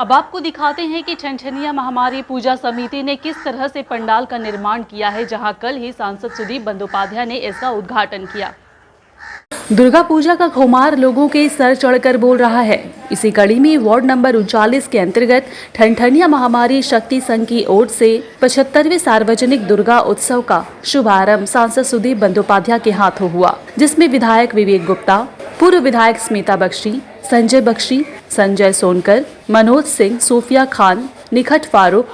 अब आपको दिखाते हैं कि ठनठनिया महामारी पूजा समिति ने किस तरह से पंडाल का निर्माण किया है, जहां कल ही सांसद सुदीप बंदोपाध्याय ने इसका उद्घाटन किया। दुर्गा पूजा का खुमार लोगों के सर चढ़कर बोल रहा है। इसी कड़ी में वार्ड नंबर 39 के अंतर्गत ठनठनिया महामारी शक्ति संघ की ओर से 75वें सार्वजनिक दुर्गा उत्सव का शुभारंभ सांसद सुदीप बंदोपाध्याय के हाथों हुआ, जिसमें विधायक विवेक गुप्ता, पूर्व विधायक स्मिता बख्शी, संजय बख्शी, संजय सोनकर, मनोज सिंह, सूफिया खान, निखत फारूक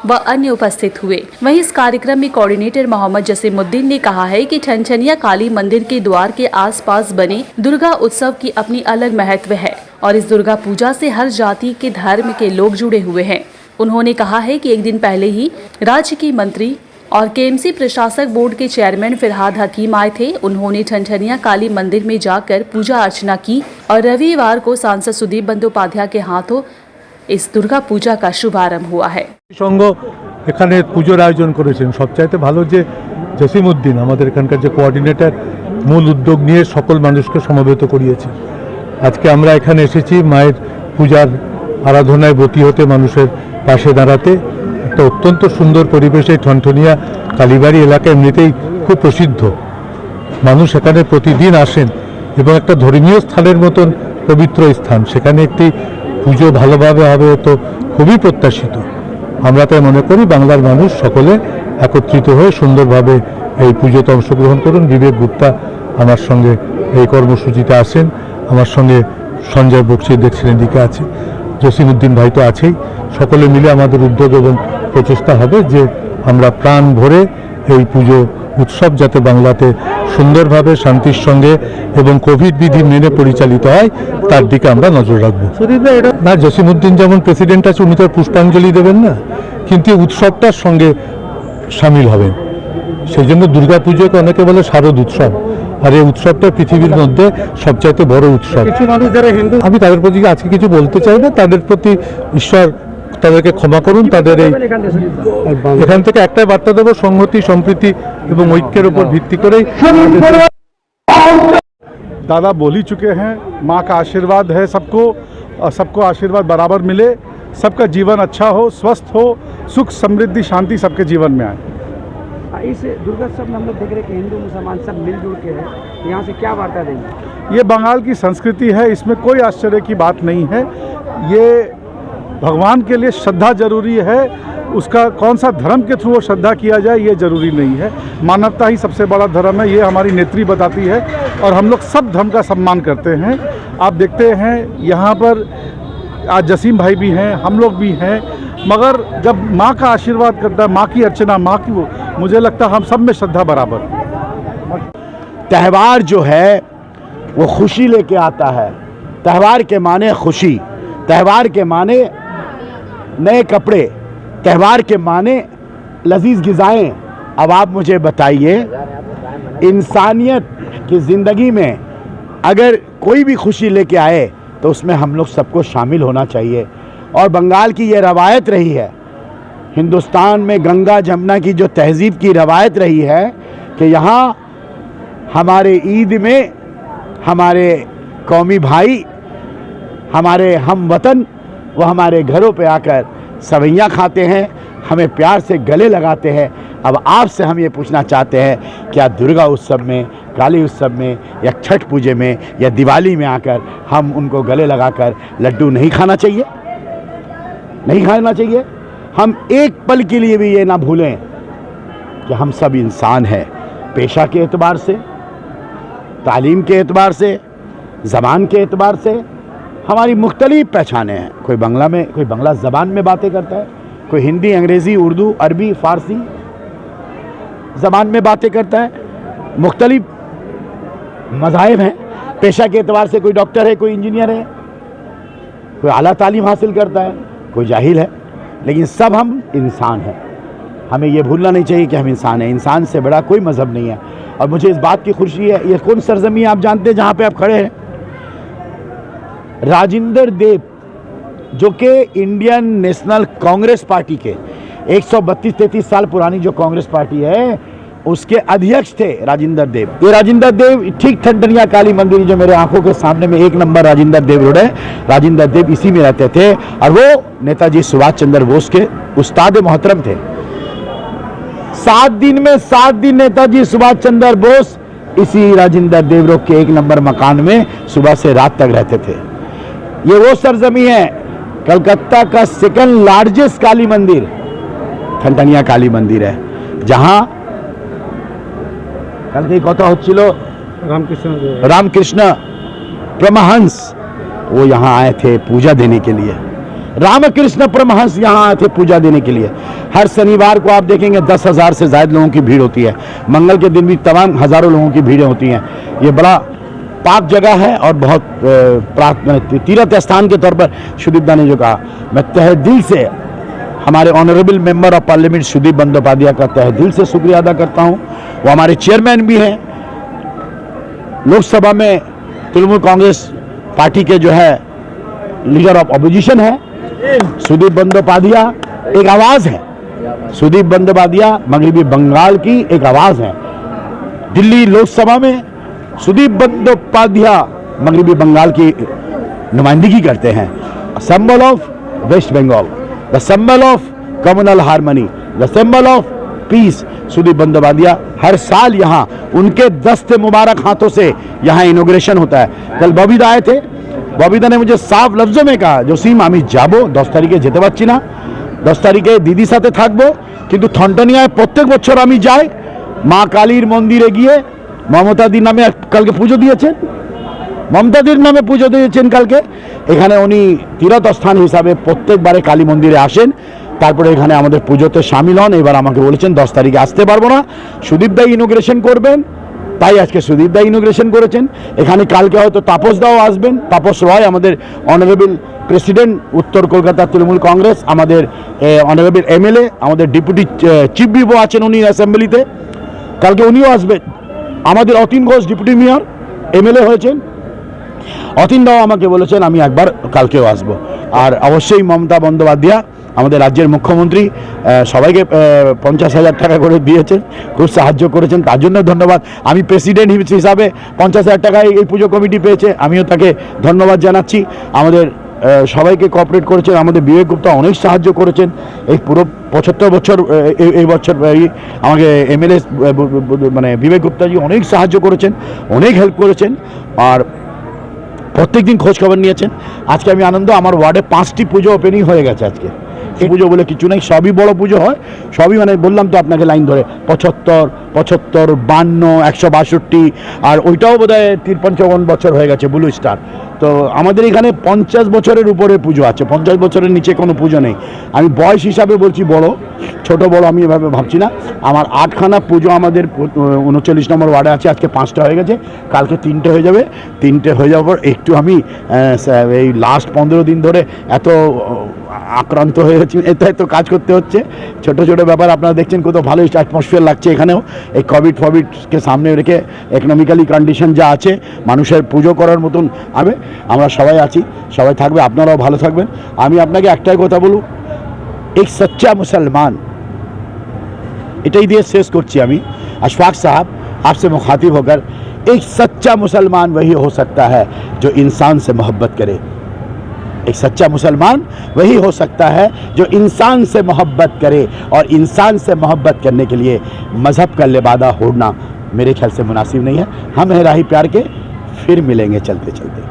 व अन्य उपस्थित हुए। वहीं इस कार्यक्रम में कोऑर्डिनेटर मोहम्मद जसीमुद्दीन ने कहा है कि ठनठनिया काली मंदिर के द्वार के आसपास बने दुर्गा उत्सव की अपनी अलग महत्व है और इस दुर्गा पूजा से हर जाति के धर्म के लोग जुड़े हुए हैं। उन्होंने कहा है कि एक दिन पहले ही राज्य की मंत्री और केएमसी प्रशासक बोर्ड के चेयरमैन फिरहाद हकीम आए थे। उन्होंने ठनठनिया काली मंदिर में जाकर पूजा अर्चना की और रविवार को सांसद सुदीप बंदोपाध्याय के हाथों इस दुर्गा पूजा का शुभारंभ हुआ है। संघ এখানে পুজোর আয়োজন করেছেন। সবচাইতে ভালো যে জসিমউদ্দিন আমাদের এখানকার যে কোঅর্ডিনেটর মূল উদ্যোগ নিয়ে সকল মানুষকে সমবেত করিয়েছে। আজকে আমরা এখানে এসেছি মায়ের পূজার আরাধনায় ব্রতী হতে, মানুষের পাশে দাঁড়াতে। একটা অত্যন্ত সুন্দর পরিবেশে ठनठनिया কালীবাড়ি এলাকা এমনিতেই খুব প্রসিদ্ধ। মানুষ এখানে প্রতিদিন আসেন এবং একটা ধর্মীয় স্থানের মতন পবিত্র স্থান, সেখানে একটি পুজো ভালোভাবে হবে তো খুবই প্রত্যাশিত। আমরা তাই মনে করি বাংলার মানুষ সকলে একত্রিত হয়ে সুন্দরভাবে এই পুজোতে অংশগ্রহণ করুন। বিবেক গুপ্তা আমার সঙ্গে এই কর্মসূচিতে আসেন, আমার সঙ্গে সঞ্জয় বক্সি দেখছিলেন দিকে আছে, জসিমউদ্দিন ভাই তো আছেই। সকলে মিলে আমাদের উদ্যোগ এবং প্রচেষ্টা হবে যে আমরা প্রাণ ভরে এই পুজো উৎসব যাতে বাংলাতে সুন্দরভাবে শান্তির সঙ্গে এবং কোভিড বিধি মেনে পরিচালিত হয় তার দিকে আমরা নজর রাখবো। না, জসিমউদ্দিন যেমন প্রেসিডেন্ট আছে উনি তো পুষ্পাঞ্জলি দেবেন না, কিন্তু উৎসবটার সঙ্গে সামিল হবেন। সেই জন্য দুর্গা পুজোকে অনেকে বলে শারদ উৎসব, আর এই উৎসবটা পৃথিবীর মধ্যে সবচাইতে বড় উৎসব। আমি তাদের প্রতি আজকে কিছু বলতে চাই না, তাদের প্রতি ঈশ্বর তাদেরকে ক্ষমা করুন। তাদের এই এখান থেকে একটাই বার্তা দেবো, সংহতি সম্প্রীতি এবং ঐক্যের উপর ভিত্তি করেই। दादा बोल ही चुके हैं, माँ का आशीर्वाद है सबको, और सबको आशीर्वाद बराबर मिले, सबका जीवन अच्छा हो, स्वस्थ हो, सुख समृद्धि शांति सबके जीवन में आए। इस दुर्गोत्सव में हम लोग देख रहे हैं कि हिंदू मुसलमान सब मिलजुल के हैं, यहाँ से क्या वार्ता देंगे? ये बंगाल की संस्कृति है, इसमें कोई आश्चर्य की बात नहीं है। ये भगवान के लिए श्रद्धा जरूरी है, उसका कौन सा धर्म के थ्रू वो श्रद्धा किया जाए ये जरूरी नहीं है। मानवता ही सबसे बड़ा धर्म है, ये हमारी नेत्री बताती है और हम लोग सब धर्म का सम्मान करते हैं। आप देखते हैं यहाँ पर आज जसीम भाई भी हैं, हम लोग भी हैं, मगर जब माँ का आशीर्वाद करता है, माँ की अर्चना, माँ की वो, मुझे लगता है हम सब में श्रद्धा बराबर। त्यौहार जो है वो खुशी लेके आता है। त्यौहार के माने खुशी, त्यौहार के माने नए कपड़े, त्यौहार के माने लजीज ग़िज़ाएँ। अब आप मुझे बताइए, इंसानियत की ज़िंदगी में अगर कोई भी खुशी लेके आए तो उसमें हम लोग सबको शामिल होना चाहिए। और बंगाल की ये रवायत रही है, हिंदुस्तान में गंगा जमुना की जो तहज़ीब की रवायत रही है कि यहाँ हमारे ईद में हमारे कौमी भाई, हमारे हम वतन, वो हमारे घरों पे आकर सवैयाँ खाते हैं, हमें प्यार से गले लगाते हैं। अब आपसे हम ये पूछना चाहते हैं, क्या दुर्गा उत्सव में, काली उत्सव में या छठ पूजे में या दिवाली में आकर हम उनको गले लगाकर लड्डू नहीं खाना चाहिए? नहीं खाना चाहिए। हम एक पल के लिए भी ये ना भूलें कि हम सब इंसान हैं, पेशा के एतबार से, तालीम के एतबार से, ज़बान के एतबार से हमारी मुख्तलिफ पहचानें हैं। कोई बांग्ला में, कोई बांग्ला ज़बान में बातें करता है, कोई हिंदी, अंग्रेज़ी, उर्दू, अरबी, फ़ारसी ज़बान में बातें करता है। मुख्तलिफ मज़ाहिब हैं, पेशा के एतबार से कोई डॉक्टर है, कोई इंजीनियर है, कोई आला तालीम हासिल करता है, कोई जाहिल है, लेकिन सब हम इंसान हैं। हमें ये भूलना नहीं चाहिए कि हम इंसान हैं। इंसान से बड़ा कोई मज़हब नहीं है। और मुझे इस बात की खुशी है, ये कौन सरजमी आप जानते हैं जहाँ पे आप खड़े हैं? राजेंद्र देव, जो कि इंडियन नेशनल कांग्रेस पार्टी के 132-33 साल पुरानी जो कांग्रेस पार्टी है, उसके अध्यक्ष थे राजेंद्र देव। ये राजेंद्र देव ठीक ठनठनिया काली मंदिर जो मेरे आंखों के सामने में 1 नंबर राजेंद्र देव रोड है, राजेंद्र देव इसी में रहते थे और वो नेताजी सुभाष चंद्र बोस के उस्ताद मोहतरम थे। 7 दिन में 7 दिन नेताजी सुभाष चंद्र बोस इसी राजेंद्र देव रोड के 1 नंबर मकान में सुबह से रात तक रहते थे। ये वो सरजमी है, कलकत्ता का 2nd लार्जेस्ट काली मंदिर ठनठनिया काली मंदिर है, जहां कल की कथा होच्छिलो रामकृष्ण परमहंस वो यहाँ आए थे पूजा देने के लिए। रामकृष्ण परमहंस यहाँ आए थे पूजा देने के लिए। हर शनिवार को आप देखेंगे 10,000 से ज्यादा लोगों की भीड़ होती है। मंगल के दिन भी तमाम हजारों लोगों की भीड़ें होती हैं। ये बड़ा पाक जगह है और बहुत तीर्थ स्थान के तौर पर सुदीप दा ने जो कहा, मैं तहे दिल से हमारे honourable member of parliament Sudip Bandopadhyay का तहे दिल से शुक्रिया अदा करता हूं। वो हमारे चेयरमैन भी हैं। लोकसभा में तृणमूल कांग्रेस पार्टी के जो है लीडर ऑफ अपोजिशन है। सुदीप बंदोपाध्याय एक आवाज है। सुदीप बंदोपाध्याय मगरबी बंगाल की एक आवाज है। दिल्ली लोकसभा में सुदीप बंदोपाध्याय मगरबी बंगाल की नुमाइंदगी करते हैं। Symbol of West Bengal, the symbol of communal harmony, the symbol of peace. Sudip Bandopadhyay हर साल यहाँ उनके दस्ते मुबारक हाथों से यहाँ इनॉग्रेशन होता है। कल बबीदा आए थे, बबीदा ने मुझे साफ लफ्जों में कहा, जोसीम आमी जाबो 10 तारीखे যেতে পারছি না, 10 তারিখে দিদির সাথে থাকবো, কিন্তু থনটনিয়ায় প্রত্যেক বছর আমি যাই মা কালীর মন্দিরে গিয়ে মমতাদির নামে কালকে পুজো দিয়েছেন, মমতাদির নামে পুজো দিয়েছেন কালকে। এখানে উনি তীর্থস্থান হিসাবে প্রত্যেকবারে কালী মন্দিরে আসেন, তারপরে এখানে আমাদের পুজোতে সামিল হন। এবার আমাকে বলেছেন 10 তারিখে আসতে পারবো না, সুদীপ দাই ইনোগ্রেশন করবেন, তাই আজকে সুদীপ দাই ইনোগ্রেশন করেছেন। এখানে কালকে হয়তো তাপস দাও আসবেন, তাপস রয় আমাদের অনারেবল প্রেসিডেন্ট উত্তর কলকাতা তৃণমূল কংগ্রেস, আমাদের অনারেবল এমএলএ, আমাদের ডেপুটি চিফ ভিপো আছেন উনি অ্যাসেম্বলিতে, কালকে উনিও আসবেন। আমাদের Atin Ghosh deputy mayor MLA হয়েছেন, অতীন দাও আমাকে বলেছেন আমি একবার কালকেও আসবো। আর অবশ্যই মমতা বন্দ্যোপাধ্যায় আমাদের রাজ্যের মুখ্যমন্ত্রী সবাইকে 50,000 টাকা করে দিয়েছেন, খুব সাহায্য করেছেন, তার জন্য ধন্যবাদ। আমি প্রেসিডেন্ট হিসাবে 50,000 টাকায় এই পুজো কমিটি পেয়েছে, আমিও তাকে ধন্যবাদ জানাচ্ছি। আমাদের সবাইকে কোঅপারেট করেছেন, আমাদের বিবেক গুপ্তা অনেক সাহায্য করেছেন। এই পুরো 75 বছর এই বছর আমাকে এমএলএ মানে বিবেক গুপ্তাজি অনেক সাহায্য করেছেন, অনেক হেল্প করেছেন আর প্রত্যেক দিন খোঁজ খবর নিয়েছেন। আজকে আমি আনন্দ, আমার ওয়ার্ডে 5টি পুজো ওপেনিং হয়ে গেছে। আজকে এই পুজো বলে কিছু নেই, সবই বড় পুজো হয়, সবই মানে বললাম তো আপনাকে লাইন ধরে 75, 52, 52, 162 আর ওইটাও বোধহয় 53-54 বছর হয়ে গেছে ব্লু স্টার। তো আমাদের এখানে 50 বছরের উপরে পুজো আছে, 50 বছরের নিচে কোনো পুজো নেই। আমি বয়স হিসাবে বলছি বড়, ছোট বড় আমি এভাবে ভাবছি না। আমার 8খানা পুজো আমাদের 39 নম্বর ওয়ার্ডে আছে, আজকে 5টা হয়ে গেছে, কালকে 3টে হয়ে যাবে। 3টে হয়ে যাওয়ার পর একটু আমি এই লাস্ট 15 দিন ধরে এত আক্রান্ত হয়ে গেছি, এত কাজ করতে হচ্ছে। ছোট ছোট ব্যাপার আপনারা দেখছেন কত ভালো অ্যাটমসফিয়ার লাগছে এখানেও। এই কোভিডকে সামনে রেখে ইকোনমিক্যালি কন্ডিশন যা আছে মানুষের পুজো করার মতন হবে, আমরা সবাই আছি, সবাই থাকবে, আপনারাও ভালো থাকবেন। আমি আপনাকে একটাই কথা বলব, एक सच्चा मुसलमान, এটাই দিয়ে শেষ করছি আমি। अशफाक साहब आपसे मुखातिब होकर, एक सच्चा मुसलमान वही हो सकता है जो इंसान से मोहब्बत करे। एक सच्चा मुसलमान वही हो सकता है जो इंसान से मोहब्बत करे, और इंसान से मोहब्बत करने के लिए मज़हब का लिबादा होना मेरे ख्याल से मुनासिब नहीं है। हम हैं राही प्यार के, फिर मिलेंगे चलते चलते।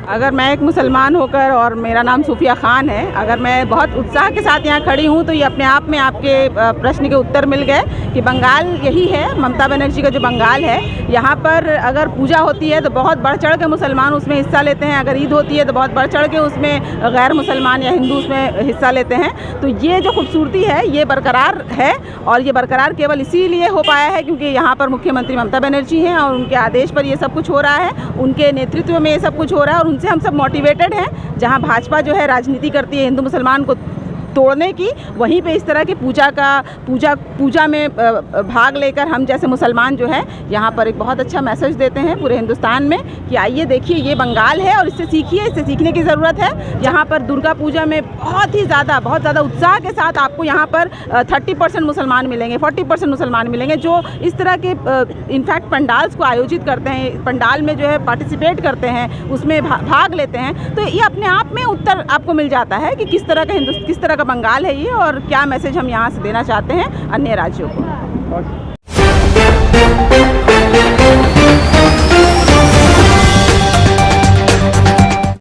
अगर मैं एक मुसलमान होकर, और मेरा नाम सूफिया ख़ान है, अगर मैं बहुत उत्साह के साथ यहाँ खड़ी हूँ तो ये अपने आप में आपके प्रश्न के उत्तर मिल गए कि बंगाल यही है, ममता बनर्जी का जो बंगाल है, यहाँ पर अगर पूजा होती है तो बहुत बढ़ चढ़ के मुसलमान उसमें हिस्सा लेते हैं। अगर ईद होती है तो बहुत बढ़ चढ़ के उसमें गैर मुसलमान या हिंदू उसमें हिस्सा लेते हैं। तो ये जो खूबसूरती है ये बरकरार है, और ये बरकरार केवल इसीलिए हो पाया है क्योंकि यहाँ पर मुख्यमंत्री ममता बनर्जी हैं और उनके आदेश पर ये सब कुछ हो रहा है, उनके नेतृत्व में ये सब कुछ हो रहा है, और उनसे हम सब मोटिवेटेड हैं। जहाँ भाजपा जो है राजनीति करती है, हिंदू मुसलमान को तोड़ने की, वहीं पे इस तरह की पूजा में भाग लेकर हम जैसे मुसलमान जो है यहाँ पर एक बहुत अच्छा मैसेज देते हैं पूरे हिंदुस्तान में कि आइए देखिए ये बंगाल है और इससे सीखिए, इससे सीखने की ज़रूरत है। यहाँ पर दुर्गा पूजा में बहुत ज़्यादा उत्साह के साथ आपको यहाँ पर 30% मुसलमान मिलेंगे, 40% मुसलमान मिलेंगे जो इस तरह के इनफैक्ट पंडाल्स को आयोजित करते हैं, पंडाल में जो है पार्टिसिपेट करते हैं, उसमें भाग लेते हैं। तो ये अपने आप में उत्तर आपको मिल जाता है कि किस तरह का बंगाल है ये और क्या मैसेज हम यहाँ से देना चाहते हैं अन्य राज्यों को।